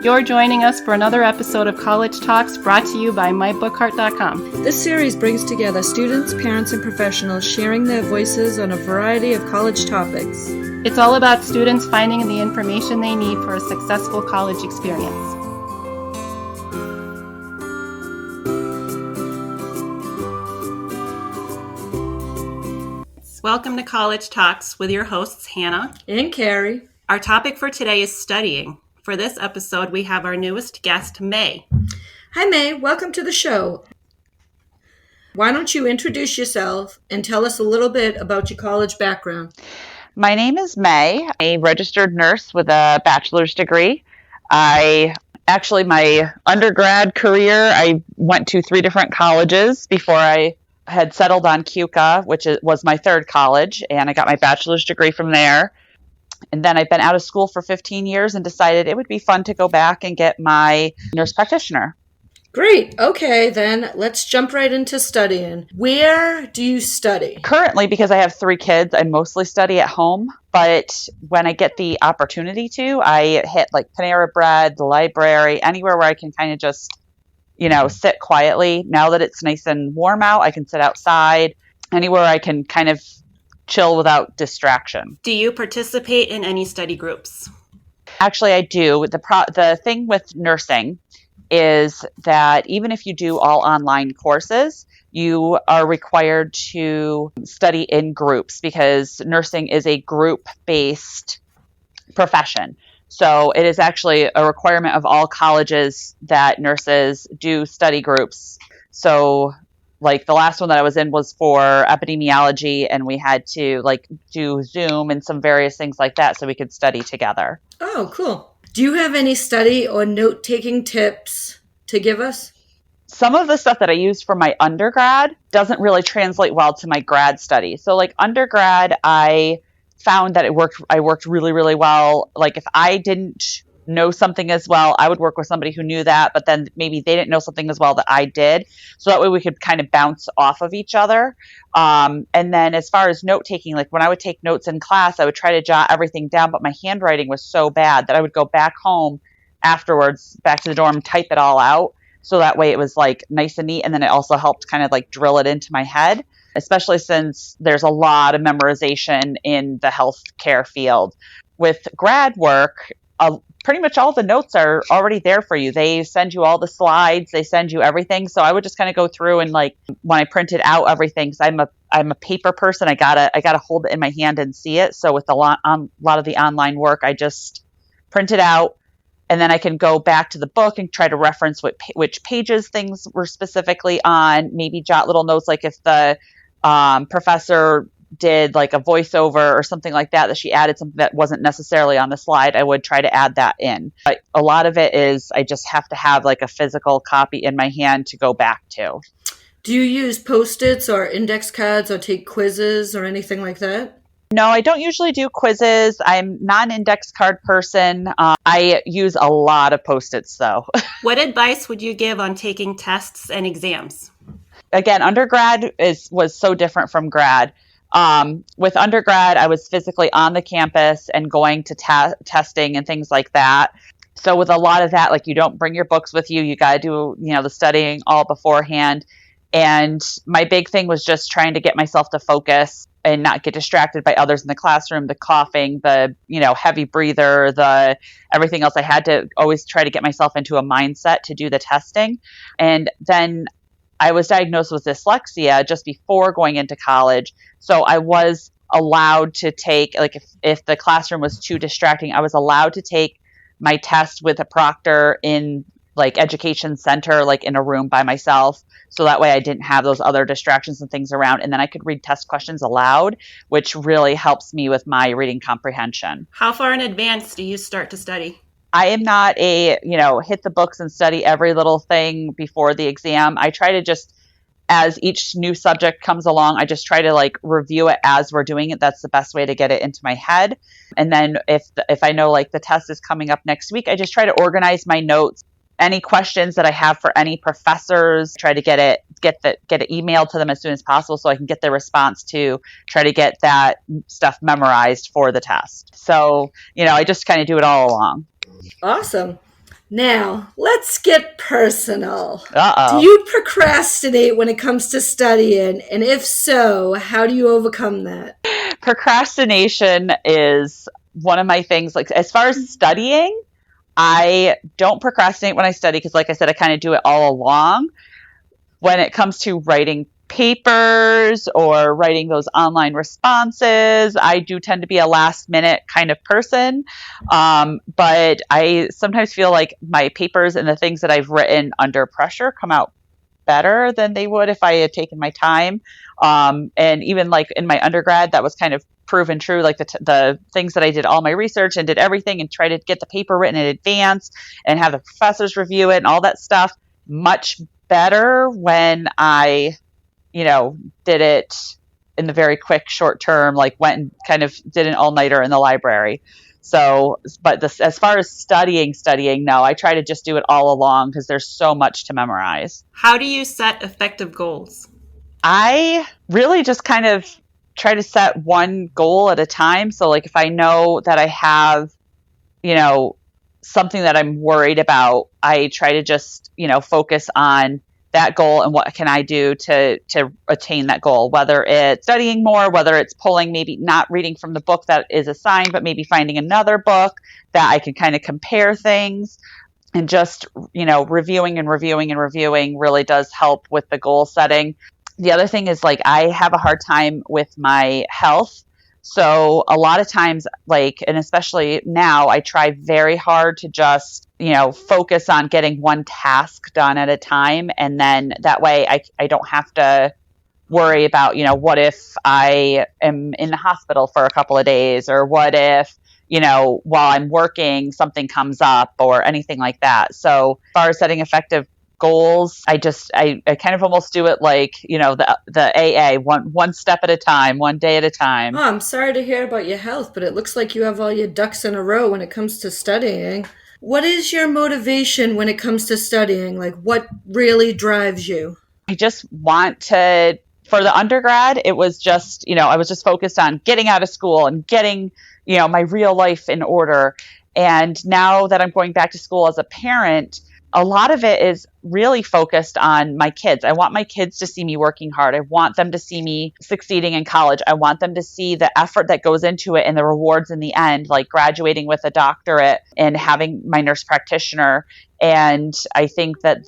You're joining us for another episode of College Talks brought to you by MyBookHeart.com. This series brings together students, parents, and professionals sharing their voices on a variety of college topics. It's all about students finding the information they need for a successful college experience. Welcome to College Talks with your hosts, Hanna and Cari. Our topic for today is studying. For this episode, we have our newest guest, May. Hi, May. Welcome to the show. Why don't you introduce yourself and tell us a little bit about your college background? My name is May, a registered nurse with a bachelor's degree. My undergrad career, I went to 3 different colleges before I had settled on Keuka, which was my third college, and I got my bachelor's degree from there. And then I've been out of school for 15 years and decided it would be fun to go back and get my Nurse Practitioner. Great. Okay, then let's jump right into studying. Where do you study? Currently, because I have 3 kids, I mostly study at home. But when I get the opportunity to, I hit like Panera Bread, the library, anywhere where I can kind of just sit quietly. Now that it's nice and warm out, I can sit outside, anywhere I can kind of chill without distraction. Do you participate in any study groups? Actually, I do. The thing with nursing is that even if you do all online courses, you are required to study in groups because nursing is a group-based profession. So it is actually a requirement of all colleges that nurses do study groups. So like the last one that I was in was for epidemiology, and we had to do Zoom and some various things like that so we could study together. Oh, cool. Do you have any study or note-taking tips to give us? Some of the stuff that I used for my undergrad doesn't really translate well to my grad study. So like undergrad, I found that I worked really, really well. Like if I didn't know something as well, I would work with somebody who knew that, but then maybe they didn't know something as well that I did. So that way we could kind of bounce off of each other. And then as far as note taking, like when I would take notes in class, I would try to jot everything down, but my handwriting was so bad that I would go back home afterwards, back to the dorm, type it all out. So that way it was like nice and neat. And then it also helped kind of like drill it into my head, especially since there's a lot of memorization in the healthcare field. With grad work, pretty much all the notes are already there for you. They send you all the slides, they send you everything. So I would just kind of go through and like when I printed out everything, because I'm a paper person, I gotta hold it in my hand and see it. So with a lot of the online work, I just print it out. And then I can go back to the book and try to reference which pages things were specifically on, maybe jot little notes, like if the professor did like a voiceover or something like that she added something that wasn't necessarily on the slide, I would try to add that in. But a lot of it is I just have to have like a physical copy in my hand to go back to. Do you use Post-its or index cards or take quizzes or anything like that? No, I don't usually do quizzes. I'm not an index card person. I use a lot of Post-its though. What advice would you give on taking tests and exams? Again, undergrad was so different from grad. With undergrad, I was physically on the campus and going to testing and things like that. So with a lot of that, like you don't bring your books with you. You got to do, the studying all beforehand. And my big thing was just trying to get myself to focus and not get distracted by others in the classroom, the coughing, the, heavy breather, the everything else. I had to always try to get myself into a mindset to do the testing. And then I was diagnosed with dyslexia just before going into college. So I was allowed to take, like if the classroom was too distracting, I was allowed to take my test with a proctor in like education center, like in a room by myself. So that way I didn't have those other distractions and things around. And then I could read test questions aloud, which really helps me with my reading comprehension. How far in advance do you start to study? I am not hit the books and study every little thing before the exam. I try to just, as each new subject comes along, I just try to like review it as we're doing it. That's the best way to get it into my head. And then if I know like the test is coming up next week, I just try to organize my notes. Any questions that I have for any professors, try to get it emailed to them as soon as possible so I can get the response to try to get that stuff memorized for the test. So, I just kind of do it all along. Awesome. Now, let's get personal. Do Uh-oh. you procrastinate when it comes to studying? And if so, how do you overcome that? Procrastination is one of my things. Like, as far as studying, I don't procrastinate when I study because, like I said, I kind of do it all along. When it comes to writing papers or writing those online responses, I do tend to be a last minute kind of person. But I sometimes feel like my papers and the things that I've written under pressure come out better than they would if I had taken my time. And even like in my undergrad, that was kind of proven true. Like the things that I did all my research and did everything and tried to get the paper written in advance and have the professors review it and all that stuff. Much better when I, did it in the very quick short term, like went and kind of did an all-nighter in the library. So, but as far as studying, no, I try to just do it all along because there's so much to memorize. How do you set effective goals? I really just kind of try to set one goal at a time. So like if I know that I have, something that I'm worried about, I try to just, focus on that goal and what can I do to attain that goal, whether it's studying more, whether it's pulling, maybe not reading from the book that is assigned, but maybe finding another book that I can kind of compare things, and just, reviewing and reviewing and reviewing really does help with the goal setting. The other thing is like I have a hard time with my health. So a lot of times, like, and especially now, I try very hard to just, focus on getting one task done at a time. And then that way I don't have to worry about, what if I am in the hospital for a couple of days, or what if, while I'm working, something comes up or anything like that. So as far as setting effective goals, I kind of almost do it like, the AA, one step at a time, one day at a time. Oh, I'm sorry to hear about your health, but it looks like you have all your ducks in a row when it comes to studying. What is your motivation when it comes to studying? Like, what really drives you? I just want to, for the undergrad, it was just, I was just focused on getting out of school and getting, my real life in order. And now that I'm going back to school as a parent, a lot of it is really focused on my kids. I want my kids to see me working hard. I want them to see me succeeding in college. I want them to see the effort that goes into it and the rewards in the end, like graduating with a doctorate and having my nurse practitioner. And I think that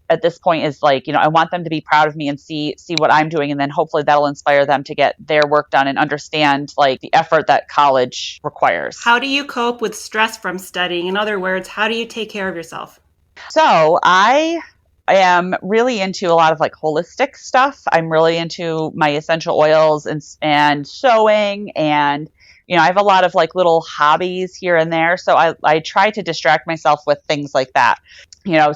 at this point is like, I want them to be proud of me and see what I'm doing. And then hopefully that'll inspire them to get their work done and understand like the effort that college requires. How do you cope with stress from studying? In other words, how do you take care of yourself? So I am really into a lot of like holistic stuff. I'm really into my essential oils and sewing, and I have a lot of like little hobbies here and there. So I try to distract myself with things like that.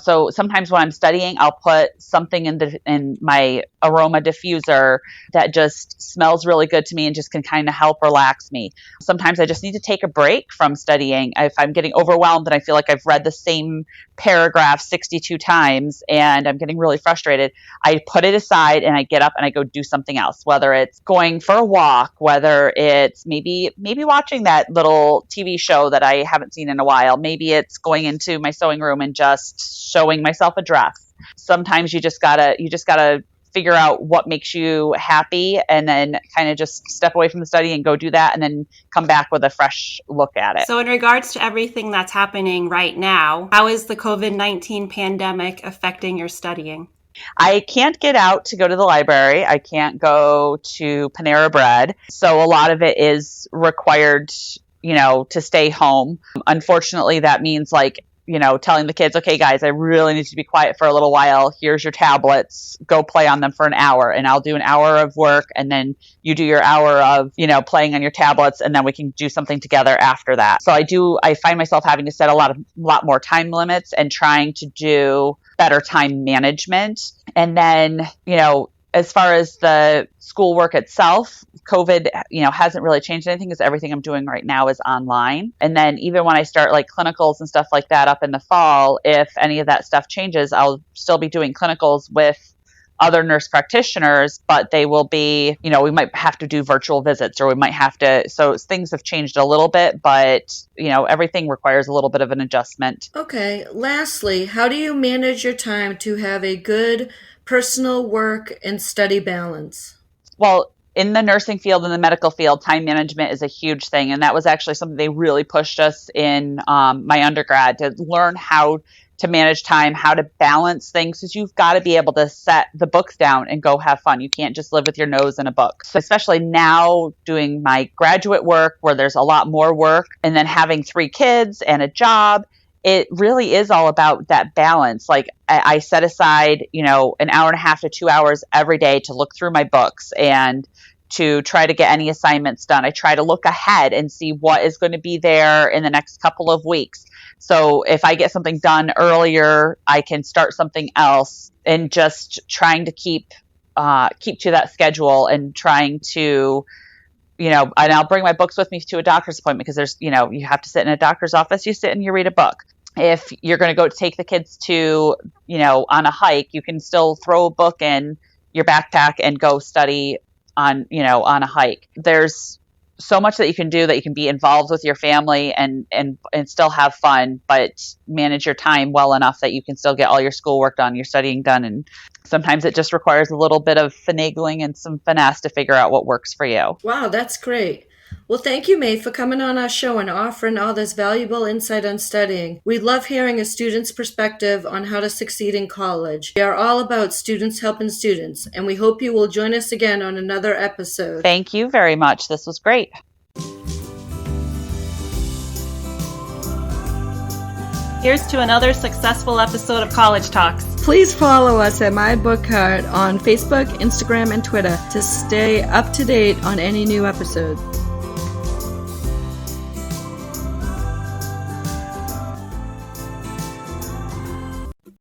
So sometimes when I'm studying, I'll put something in my aroma diffuser that just smells really good to me and just can kind of help relax me. Sometimes I just need to take a break from studying. If I'm getting overwhelmed and I feel like I've read the same paragraph 62 times and I'm getting really frustrated, I put it aside and I get up and I go do something else, whether it's going for a walk, whether it's maybe watching that little TV show that I haven't seen in a while. Maybe it's going into my sewing room and just sewing myself a dress. Sometimes you just gotta figure out what makes you happy and then kind of just step away from the study and go do that and then come back with a fresh look at it. So in regards to everything that's happening right now, how is the COVID-19 pandemic affecting your studying? I can't get out to go to the library. I can't go to Panera Bread. So a lot of it is required, to stay home. Unfortunately, that means like, telling the kids, okay, guys, I really need to be quiet for a little while. Here's your tablets. Go play on them for an hour, and I'll do an hour of work, and then you do your hour of, playing on your tablets, and then we can do something together after that. So I find myself having to set a lot more time limits and trying to do better time management. And then, as far as the schoolwork itself, COVID, hasn't really changed anything because everything I'm doing right now is online. And then even when I start like clinicals and stuff like that up in the fall, if any of that stuff changes, I'll still be doing clinicals with other nurse practitioners, but they will be, we might have to do virtual visits, or we might have to, so things have changed a little bit, but everything requires a little bit of an adjustment. Okay. Lastly, how do you manage your time to have a good personal work and study balance? Well, in the nursing field and the medical field, time management is a huge thing. And that was actually something they really pushed us in my undergrad, to learn how to manage time, how to balance things, because you've got to be able to set the books down and go have fun. You can't just live with your nose in a book. So especially now doing my graduate work, where there's a lot more work, and then having 3 kids and a job, it really is all about that balance. Like I set aside, an hour and a half to 2 hours every day to look through my books and to try to get any assignments done. I try to look ahead and see what is going to be there in the next couple of weeks. So if I get something done earlier, I can start something else, and just trying to keep to that schedule, and trying to, and I'll bring my books with me to a doctor's appointment, because there's, you have to sit in a doctor's office, you sit and you read a book. If you're going to go take the kids to, on a hike, you can still throw a book in your backpack and go study on a hike. There's so much that you can do, that you can be involved with your family and still have fun, but manage your time well enough that you can still get all your schoolwork done, your studying done. And sometimes it just requires a little bit of finagling and some finesse to figure out what works for you. Wow, that's great. Well, thank you, May, for coming on our show and offering all this valuable insight on studying. We love hearing a student's perspective on how to succeed in college. We are all about students helping students, and we hope you will join us again on another episode. Thank you very much. This was great. Here's to another successful episode of College Talks. Please follow us at My Book Cart on Facebook, Instagram, and Twitter to stay up to date on any new episodes.